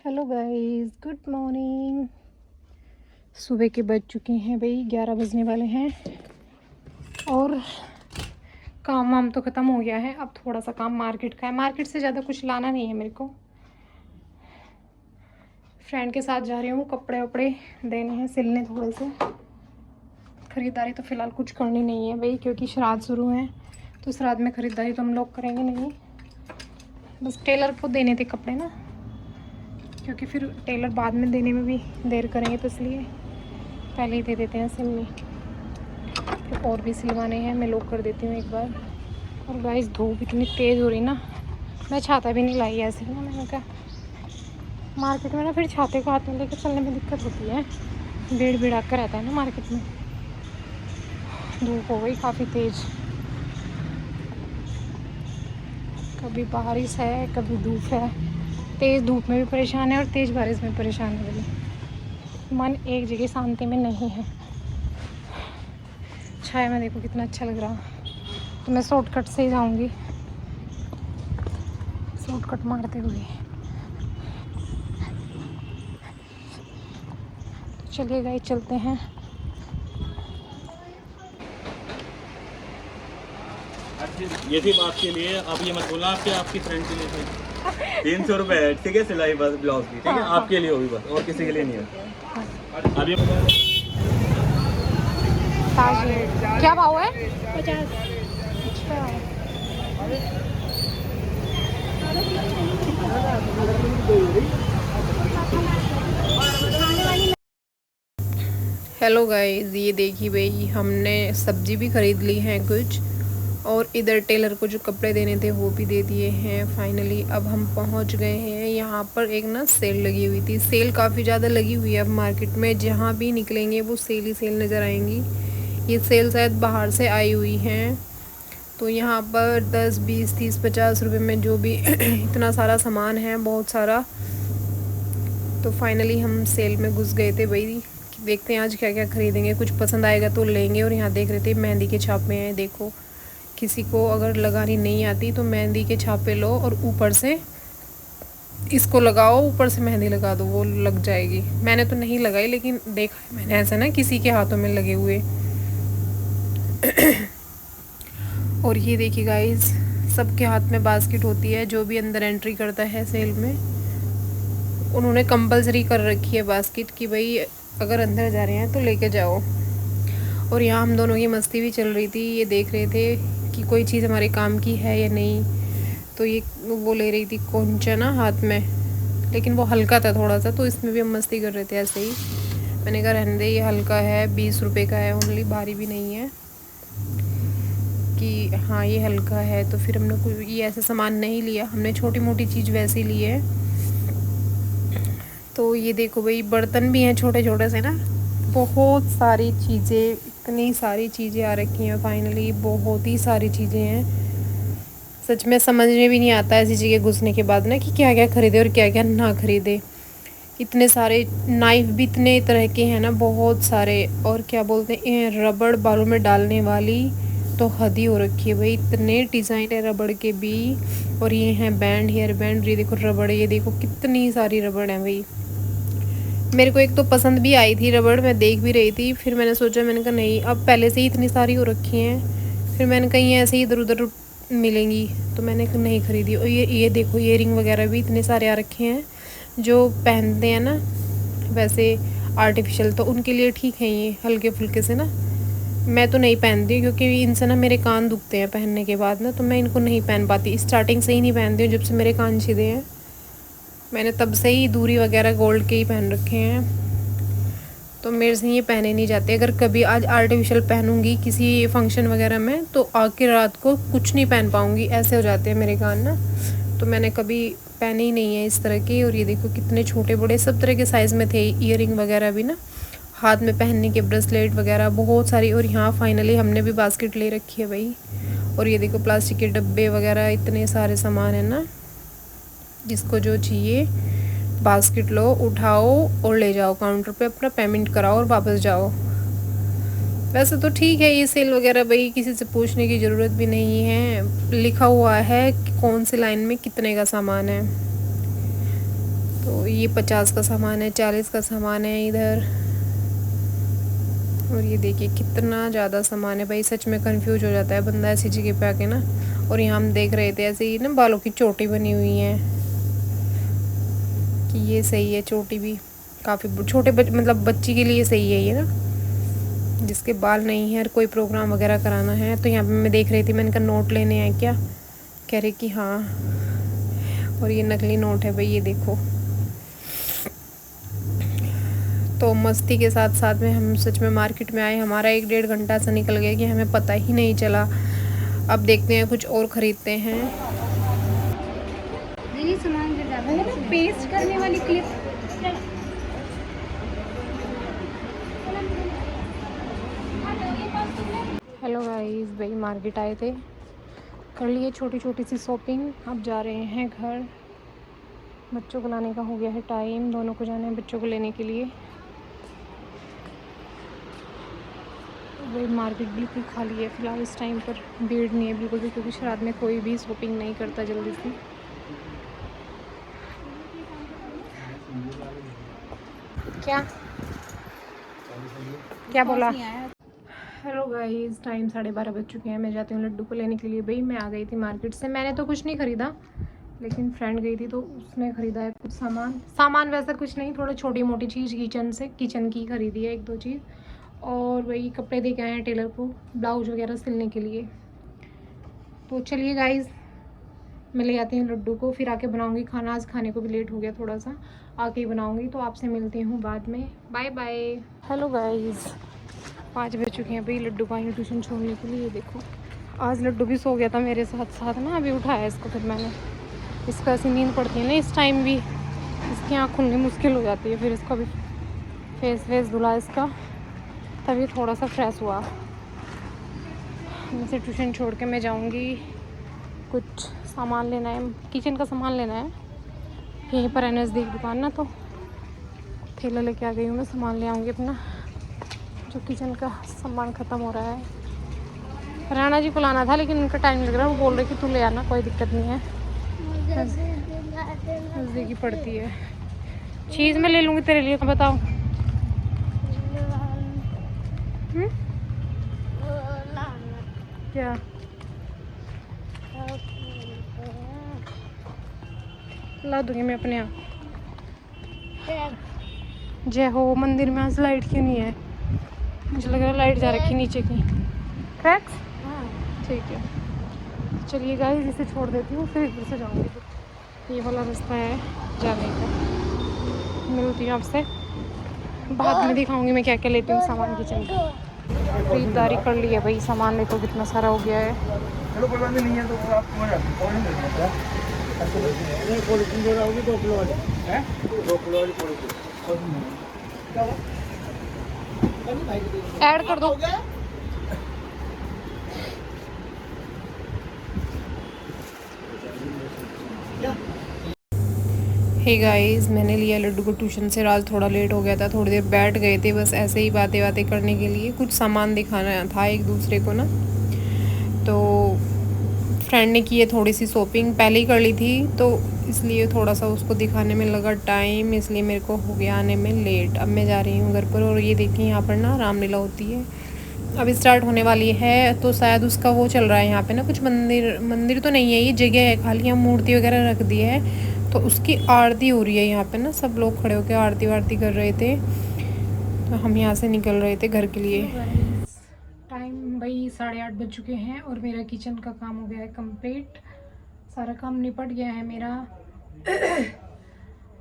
Hello guys, good morning. सुबह के बज चुके हैं भाई, 11 बजने वाले हैं और काम वाम तो ख़त्म हो गया है। अब थोड़ा सा काम मार्केट का है। मार्केट से ज़्यादा कुछ लाना नहीं है मेरे को। फ्रेंड के साथ जा रही हूँ, कपड़े वपड़े देने हैं सिलने थोड़े से। ख़रीदारी तो फ़िलहाल कुछ करनी नहीं है भाई, क्योंकि श्राद्ध शुरू है तो श्राद्ध में ख़रीदारी तो हम लोग करेंगे नहीं। बस टेलर को देने थे कपड़े ना, क्योंकि फिर टेलर बाद में देने में भी देर करेंगे, तो इसलिए पहले ही दे देते हैं सिलने। फिर और भी सिलवाने हैं, मैं लोग कर देती हूँ एक बार। और गाइस धूप इतनी तेज़ हो रही ना, मैं छाता भी नहीं लाई ऐसे ना। मैंने कहा मार्केट में ना फिर छाते को हाथ में लेकर चलने में दिक्कत होती है, भीड़ भीड़ाका रहता है ना मार्केट में। धूप हो गई काफ़ी तेज़, कभी बारिश है कभी धूप है। तेज़ धूप में भी परेशान है और तेज़ बारिश में परेशान है भाई। मन एक जगह शांति में नहीं है। छाया में देखो कितना अच्छा लग रहा। तो मैं शॉर्टकट से ही जाऊंगी, शॉर्टकट मारते हुए। तो चलिए गाइस चलते हैं। ये सिर्फ आपके लिए, आप ये मत बोलना आपके आपकी फ्रेंड के लिए थे। 300 रुपये है, ठीक है, सिलाई बस ब्लाउज की, ठीक है। हाँ, आपके लिए होगी बस, और किसी के लिए नहीं है। अभी क्या भाव है? 50। अच्छा, हेलो गाइस, ये देखिए भाई, हमने सब्जी भी ख़रीद ली है कुछ, और इधर टेलर को जो कपड़े देने थे वो भी दे दिए हैं फाइनली। अब हम पहुंच गए हैं यहाँ पर। एक ना सेल लगी हुई थी, सेल काफ़ी ज़्यादा लगी हुई है अब मार्केट में। जहाँ भी निकलेंगे वो सेल ही सेल नज़र आएंगी। ये सेल शायद बाहर से आई हुई हैं। तो यहाँ पर 10, 20, 30, 50 रुपये में जो भी इतना सारा सामान है, बहुत सारा। तो फाइनली हम सेल में घुस गए थे भाई। देखते हैं आज क्या क्या ख़रीदेंगे, कुछ पसंद आएगा तो लेंगे। और यहाँ देख रहे थे मेहंदी के छापे हैं, देखो। किसी को अगर लगानी नहीं आती तो मेहंदी के छापे लो और ऊपर से इसको लगाओ, ऊपर से मेहंदी लगा दो, वो लग जाएगी। मैंने तो नहीं लगाई, लेकिन देखा है मैंने ऐसा ना किसी के हाथों में लगे हुए। और ये देखिए गाइस, सबके हाथ में बास्केट होती है। जो भी अंदर एंट्री करता है सेल में, उन्होंने कंपलसरी कर रखी है बास्केट कि भाई अगर अंदर जा रहे हैं तो लेके जाओ। और यहाँ हम दोनों की मस्ती भी चल रही थी। ये देख रहे थे कि कोई चीज़ हमारे काम की है या नहीं। तो ये वो ले रही थी कोंचा ना हाथ में, लेकिन वो हल्का था थोड़ा सा, तो इसमें भी हम मस्ती कर रहे थे ऐसे ही। मैंने कहा रहने दे, ये हल्का है, 20 रुपये का है ओनली, भारी भी नहीं है। कि हाँ ये हल्का है। तो फिर हमने कोई ये ऐसा सामान नहीं लिया, हमने छोटी मोटी चीज़ वैसे ली है। तो ये देखो भाई, बर्तन भी हैं छोटे छोटे से ना, बहुत सारी चीज़ें, इतनी सारी चीज़ें आ रखी हैं फाइनली, बहुत ही सारी चीज़ें हैं। सच में समझ में भी नहीं आता ऐसी जगह घुसने के बाद ना कि क्या क्या ख़रीदे और क्या क्या ना ख़रीदे। इतने सारे नाइफ भी इतने तरह के हैं ना, बहुत सारे। और क्या बोलते हैं, रबड़ बालों में डालने वाली तो हद ही हो रखी है भाई, इतने डिज़ाइन है रबड़ के भी। और ये हैं बैंड, हेयर बैंड। ये देखो रबड़, ये देखो कितनी सारी रबड़ है भाई। मेरे को एक तो पसंद भी आई थी रबड़, मैं देख भी रही थी। फिर मैंने सोचा, मैंने कहा नहीं, अब पहले से ही इतनी सारी हो रखी हैं, फिर मैंने कहीं ऐसे ही इधर उधर मिलेंगी, तो मैंने नहीं ख़रीदी। और ये देखो, इयरिंग वगैरह भी इतने सारे आ रखे हैं। जो पहनते हैं ना वैसे आर्टिफिशियल, तो उनके लिए ठीक है ये हल्के फुल्के से ना। मैं तो नहीं पहनती, क्योंकि इनसे ना मेरे कान दुखते हैं पहनने के बाद ना, तो मैं इनको नहीं पहन पाती। स्टार्टिंग से ही नहीं पहनती हूँ, जब से मेरे कान सीधे हैं। मैंने तब से ही दूरी वगैरह गोल्ड के ही पहन रखे हैं, तो मेरे से ये पहने नहीं जाते। अगर कभी आज आर्टिफिशियल पहनूंगी किसी फंक्शन वगैरह में, तो आके रात को कुछ नहीं पहन पाऊँगी, ऐसे हो जाते हैं मेरे कान ना। तो मैंने कभी पहने ही नहीं है इस तरह के। और ये देखो कितने छोटे बड़े सब तरह के साइज़ में थे, ईयरिंग वगैरह भी ना, हाथ में पहनने के ब्रेसलेट वगैरह बहुत सारी। और यहाँ फाइनली हमने भी बास्केट ले रखी है भाई। और ये देखो प्लास्टिक के डब्बे वगैरह, इतने सारे सामान है ना, जिसको जो चाहिए बास्केट लो, उठाओ और ले जाओ, काउंटर पे अपना पेमेंट कराओ और वापस जाओ। वैसे तो ठीक है ये सेल वगैरह भाई, किसी से पूछने की ज़रूरत भी नहीं है, लिखा हुआ है कि कौन सी लाइन में कितने का सामान है। तो ये 50 का सामान है, 40 का सामान है इधर। और ये देखिए कितना ज़्यादा सामान है भाई, सच में कंफ्यूज हो जाता है बंदा ऐसी जगह पे आके ना। और यहाँ हम देख रहे थे ऐसे ही ना बालों की चोटी बनी हुई है कि ये सही है, चोटी भी काफ़ी छोटे मतलब बच्ची के लिए सही है ये ना, जिसके बाल नहीं है और कोई प्रोग्राम वगैरह कराना है। तो यहाँ पे मैं देख रही थी, मैंने कहा नोट लेने हैं क्या, कह रहे कि हाँ। और ये नकली नोट है भाई, ये देखो। तो मस्ती के साथ साथ में हम सच में मार्केट में आए, हमारा 1-1.5 घंटा ऐसा निकल गया कि हमें पता ही नहीं चला। अब देखते हैं कुछ और ख़रीदते हैं। सामान वो ना पेस्ट करने वाली क्लिप। हेलो गाइस, भाई मार्केट आए थे, कर लिए छोटी छोटी सी शॉपिंग। अब जा रहे हैं घर, बच्चों को लाने का हो गया है टाइम, दोनों को जाना है बच्चों को लेने के लिए। भाई मार्केट बिल्कुल खाली है फ़िलहाल, इस टाइम पर भीड़ नहीं है बिल्कुल भी, क्योंकि रात में कोई भी शॉपिंग नहीं करता जल्दी से। क्या क्या बोला? हेलो गाइस, टाइम 12:30 बज चुके हैं। मैं जाती हूँ लड्डू को लेने के लिए। भाई मैं आ गई थी मार्केट से, मैंने तो कुछ नहीं ख़रीदा, लेकिन फ्रेंड गई थी तो उसने ख़रीदा है कुछ सामान वैसा कुछ नहीं, थोड़ा छोटी मोटी चीज़ किचन की ख़रीदी है 1-2 चीज़। और वही कपड़े दे के आए हैं टेलर को, ब्लाउज वगैरह सिलने के लिए। तो चलिए गाइस, मैं ले आती हूँ लड्डू को, फिर आके बनाऊँगी खाना। आज खाने को भी लेट हो गया थोड़ा सा, आके ही बनाऊँगी। तो आपसे मिलती हूँ बाद में, बाय बाय। हेलो गाइस, 5 बज चुके हैं भाई, लड्डू को आई ट्यूशन छोड़ने के लिए। देखो आज लड्डू भी सो गया था मेरे साथ साथ ना, अभी उठाया इसको फिर मैंने। इसको ऐसी नींद पड़ती है ना इस टाइम भी, इसकी आँख खुलनी मुश्किल हो जाती है। फिर इसको अभी फेस धुला इसका, तभी थोड़ा सा फ्रेश हुआ। इसे ट्यूशन छोड़ के मैं जाऊंगी, कुछ सामान लेना है, किचन का सामान लेना है यहीं पर नज़दीक दुकान ना, तो थैला लेके आ गई हूँ मैं, सामान ले आऊँगी अपना, जो किचन का सामान ख़त्म हो रहा है। राणा जी को लाना था लेकिन उनका टाइम लग रहा है, वो बोल रहे कि तू ले आना, कोई दिक्कत नहीं है, नज़दीक ही पड़ती है। चीज़ मैं ले लूँगी तेरे लिए, बताओ। क्या ला दूँगी मैं अपने आप। जय हो। मंदिर में आज लाइट क्यों नहीं है? मुझे लग रहा है लाइट जा रखी नीचे की। क्रैक्स? ठीक है, चलिए गाइस, इसे छोड़ देती हूँ, फिर इधर से जाऊँगी। ये वाला रास्ता है जाने का। मिलती हूँ आपसे बाद में, दिखाऊंगी मैं क्या क्या लेती हूँ सामान किचन का। खरीदारी कर ली है भाई, सामान ले तो कितना सारा हो गया है। ऐड कर दो। हे गाइस, मैंने लिया लड्डू को ट्यूशन से। रात थोड़ा लेट हो गया था, थोड़ी देर बैठ गए थे बस ऐसे ही बातें करने के लिए, कुछ सामान दिखाना था एक दूसरे को ना। तो फ्रेंड ने की है थोड़ी सी शॉपिंग, पहले ही कर ली थी, तो इसलिए थोड़ा सा उसको दिखाने में लगा टाइम, इसलिए मेरे को हो गया आने में लेट। अब मैं जा रही हूँ घर पर। और ये देखिए यहाँ पर ना रामलीला होती है, अब स्टार्ट होने वाली है, तो शायद उसका वो चल रहा है यहाँ पे ना, कुछ मंदिर तो नहीं है, ये जगह है खाली, यहाँ मूर्ति वगैरह रख दी है, तो उसकी आरती हो रही है यहाँ पे ना। सब लोग खड़े होकर आरती वारती कर रहे थे, तो हम यहाँ से निकल रहे थे घर के लिए। टाइम भाई 8:30 बज चुके हैं और मेरा किचन का काम हो गया है कंप्लीट, सारा काम निपट गया है मेरा।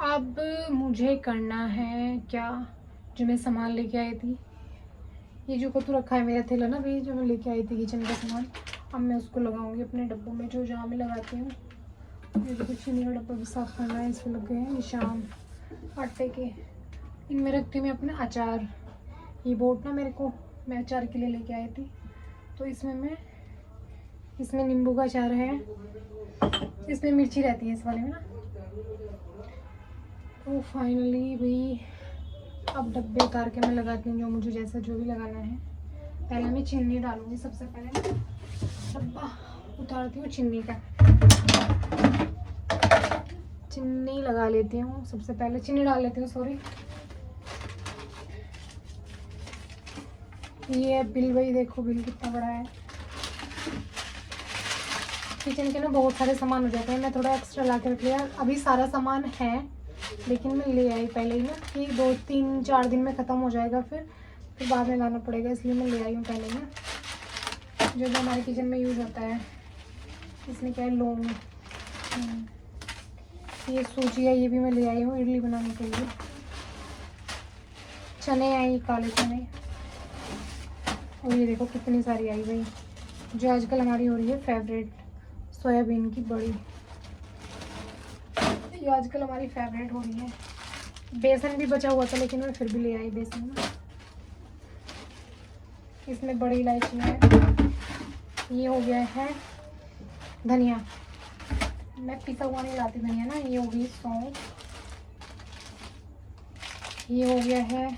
अब मुझे करना है क्या, जो मैं सामान लेके आई थी, ये जो कतू रखा है मेरा थैला ना भाई, जो मैं लेके आई थी किचन का सामान, अब मैं उसको लगाऊंगी अपने डब्बों में, जो जहाँ मैं लगाती हूँ। ये जो चीनी का डब्बा भी साफ़ करना है, इसमें लग गए हैं निशान आटे के। इनमें रखती हूँ मैं अपना अचार। ये बोट ना मेरे को, मैं अचार के लिए लेके आई थी, तो इसमें नींबू का अचार है, इसमें मिर्ची रहती है इस वाले में ना। तो फाइनली भाई अब डब्बे उतार के मैं लगाती हूँ, जो मुझे जैसा जो भी लगाना है। पहले मैं चीनी डालूँगी, सबसे पहले डब्बा उतारती हूँ चीनी का। चीनी लगा लेती हूँ, सबसे पहले चीनी डाल लेती हूँ, सॉरी। ये बिल भाई देखो, बिल कितना बड़ा है। किचन के ना बहुत सारे सामान हो जाते हैं, मैं थोड़ा एक्स्ट्रा ला के रख लिया। अभी सारा सामान है लेकिन मैं ले आई पहले ही ना, कि 2-3-4 दिन में ख़त्म हो जाएगा, फिर बाद में लाना पड़ेगा, इसलिए मैं ले आई हूँ पहले ही ना, जो भी हमारे किचन में यूज़ होता है। इसमें क्या है, लौंग, ये सूजी है, ये भी मैं ले आई हूँ इडली बनाने के लिए। चने आई, काले चने, और ये देखो कितनी सारी आई भाई, जो आजकल हमारी हो रही है फेवरेट, सोयाबीन की बड़ी, ये आजकल हमारी फेवरेट हो रही है। बेसन भी बचा हुआ था लेकिन मैं फिर भी ले आई बेसन ना। इसमें बड़ी इलायची है, ये हो गया है धनिया, मैं पिसा हुआ नहीं लाती धनिया ना, ये हो गई सौंफ, ये हो गया है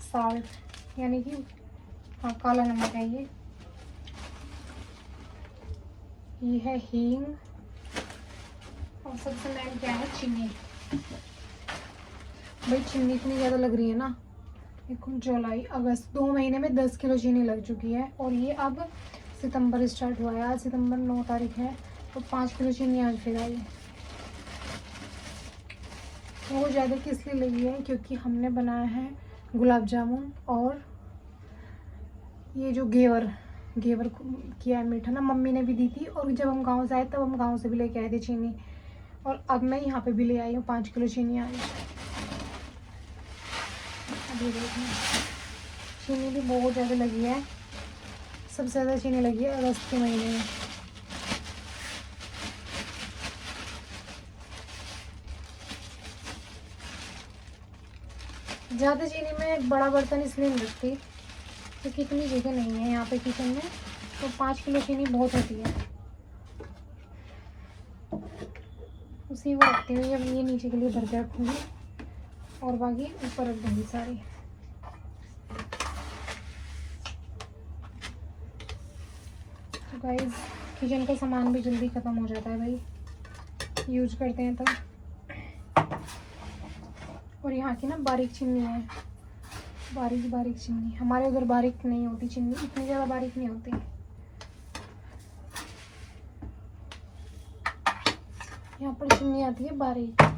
साल्ट यानी कि हाँ काला नमक है, ये है हींग, और सबसे मेन क्या है, चीनी। भाई चीनी इतनी ज़्यादा लग रही है ना, देखो जुलाई अगस्त 2 महीने में 10 किलो चीनी लग चुकी है, और ये अब सितंबर स्टार्ट हुआ है, आज सितंबर 9 तारीख है, तो 5 किलो चीनी आज फिर आई है। वो ज़्यादा किस लिए लगी है, क्योंकि हमने बनाया है गुलाब जामुन, और ये जो घेवर किया है मीठा ना, मम्मी ने भी दी थी, और जब हम गांव से आए तब हम गांव से भी लेके आए थे चीनी, और अब मैं यहाँ पे भी ले आई हूँ 5 किलो चीनी आई। अभी देखिए चीनी भी बहुत ज़्यादा लगी है, सबसे ज़्यादा चीनी लगी है अगस्त के महीने में। ज़्यादा चीनी में एक बड़ा बर्तन इसलिए नहीं रखती क्योंकि इतनी जगह नहीं है यहाँ पे किचन में, तो 5 किलो चीनी बहुत होती है, उसी को रखती हुई अब ये नीचे के लिए भर के रखूँगी, और बाकी ऊपर रख दूँगी सारी। तो गाइस किचन का सामान भी जल्दी ख़त्म हो जाता है भाई, यूज करते हैं तब। और यहाँ की ना बारीक चीनी है, बारीक चीनी, हमारे उधर बारीक नहीं होती चीनी, इतनी ज़्यादा बारीक नहीं होती। यहाँ पर चीनी आती है बारीक।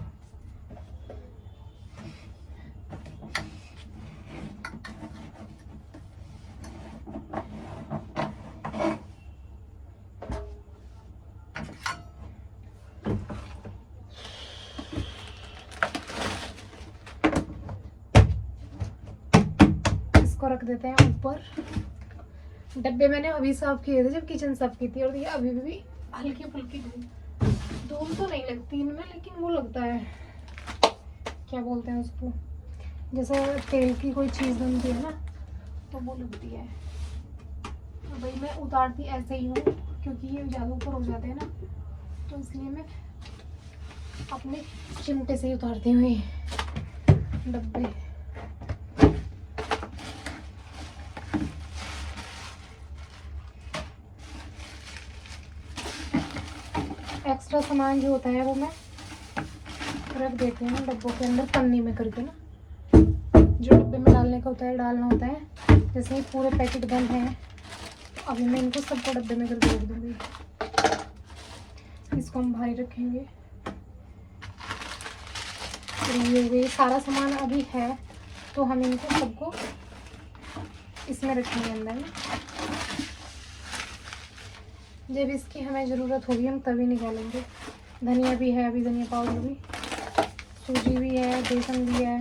रख देते हैं ऊपर। डब्बे मैंने अभी साफ किए थे जब किचन साफ की थी, और ये अभी भी हल्की फुल्की धूल तो नहीं लगती इनमें, लेकिन वो लगता है क्या बोलते हैं उसको, जैसे तेल की कोई चीज़ बनती है ना तो वो लगती है। तो भाई मैं उतारती ऐसे ही हूँ क्योंकि ये ज़्यादा ऊपर हो जाते हैं ना, तो इसलिए मैं अपने चिमटे से ही उतारती हूँ डब्बे। एक्स्ट्रा सामान जो होता है वो मैं रख देती हूँ डब्बों के अंदर पन्नी में करके ना, जो डब्बे में डालने का होता है डालना होता है। जैसे ही पूरे पैकेट बंद हैं, अभी मैं इनको सबको डब्बे में करके रख दूँगी। इसको हम भारी रखेंगे। ये सारा सामान अभी है तो हम इनको सबको इसमें रखेंगे अंदर में, जब इसकी हमें ज़रूरत होगी हम तभी निकालेंगे। धनिया भी है, अभी धनिया पाउडर भी, सूजी भी है, बेसन भी है,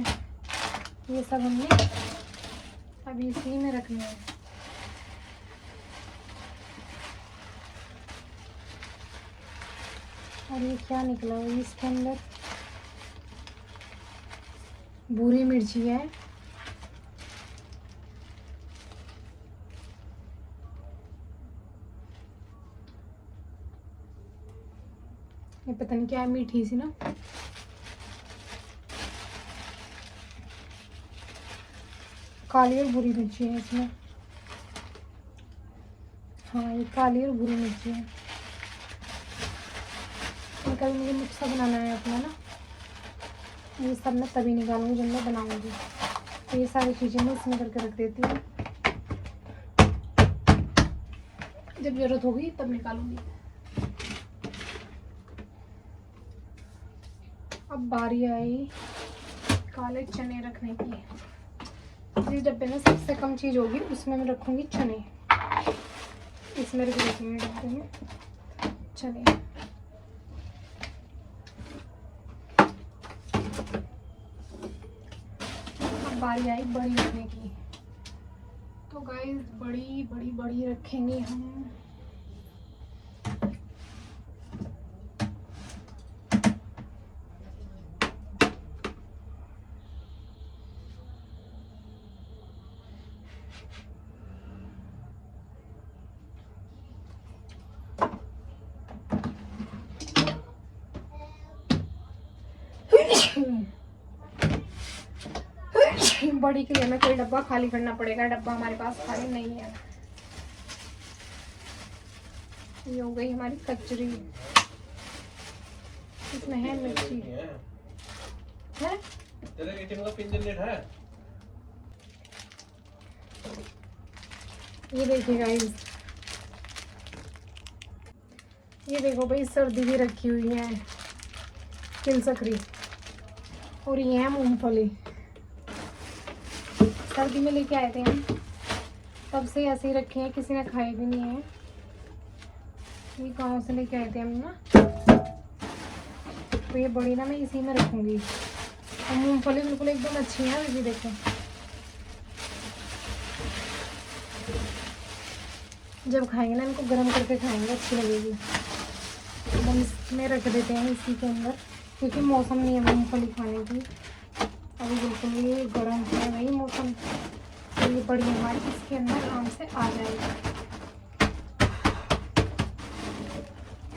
ये सब हमने अभी इसी में रखना है। और ये क्या निकला है इसके अंदर, भूरी मिर्ची है, ये पता नहीं क्या है, मीठी सी ना, काली और भूरी मिर्ची है इसमें। हाँ ये काली और भूरी मिर्ची है, कभी मुझे नुस्खा बनाना है अपना ना, ये सब मैं तभी निकालूंगी जब मैं बनाऊंगी। तो ये सारी चीज़ें मैं इसमें करके रख देती हूँ, जब ज़रूरत होगी तब निकालूंगी। अब बारी आई काले चने रखने की। जिस डब्बे में सबसे कम चीज़ होगी उसमें मैं रखूँगी चने। इसमें रख देती हूँ डब्बे में चने। अब बारी आई बड़ी रखने की। तो गाइस बड़ी बड़ी बड़ी रखेंगे हम। बड़ी के लिए हमें कोई डब्बा खाली करना पड़ेगा, डब्बा हमारे पास खाली नहीं है। ये हो गई हमारी कचरी। इसमें है मिर्ची है। ये देखिए गाइस, ये देखो भाई सर्दी भी रखी हुई है तिल सकरी, और ये है मूंगफली। सर्दी में लेके आए थे हम, तब से ऐसे ही रखे हैं, किसी ने खाए भी नहीं है। ये गाँव से लेके आए थे हम ना, तो ये बड़ी ना मैं इसी में रखूँगी। और मूंगफली बिल्कुल एकदम अच्छी है। अभी देखो जब खाएंगे ना इनको गर्म करके खाएंगे, अच्छी लगेगी। तो हम इसमें रख देते हैं इसी के अंदर, क्योंकि मौसम नहीं है मूंगफली खाने की अभी, बिल्कुल ये गर्म है वही मौसम। तो ये बड़ी हमारी इसके अंदर आराम से आ जाएगी।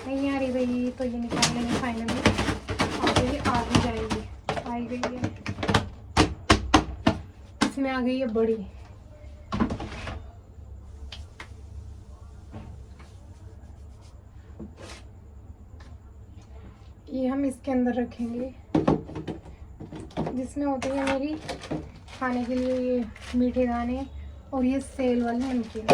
नहीं आ रही भाई तो ये निकाल लेंगे फाइनली। अब ये आ भी जाएगी, आ गई है। इसमें आ गई है बड़ी। ये हम इसके अंदर रखेंगे, जिसमें होती है मेरी खाने के लिए ये मीठे दाने और ये सेल वाले नमकीन।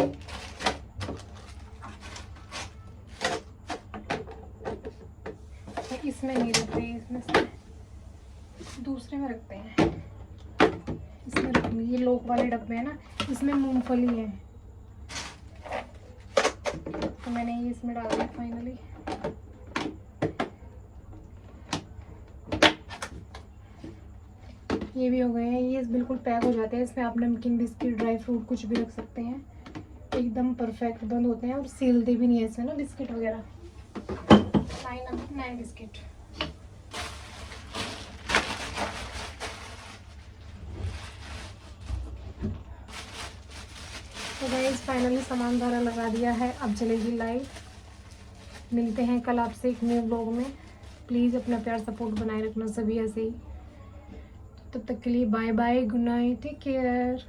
तो इसमें नहीं रखते, इसमें से दूसरे में रखते हैं। इसमें रखेंगे, ये लोक वाले डब्बे हैं ना, इसमें मूंगफली है, तो मैंने ये इसमें डाल दिया फाइनली। ये भी हो गए हैं, ये बिल्कुल पैक हो जाते हैं। इसमें आप नमकीन, बिस्किट, ड्राई फ्रूट कुछ भी रख सकते हैं, एकदम परफेक्ट बंद होते हैं और सीलते भी नहीं है इसमें ना बिस्किट वगैरह। 9 बिस्किट। तो गाइस फाइनली सामान सारा लगा दिया है, अब चलेगी लाइव। मिलते हैं कल आपसे एक न्यू ब्लॉग में। प्लीज़ अपना प्यार सपोर्ट बनाए रखना सभी ऐसे ही। तब तक के लिए bye bye, good night, take care.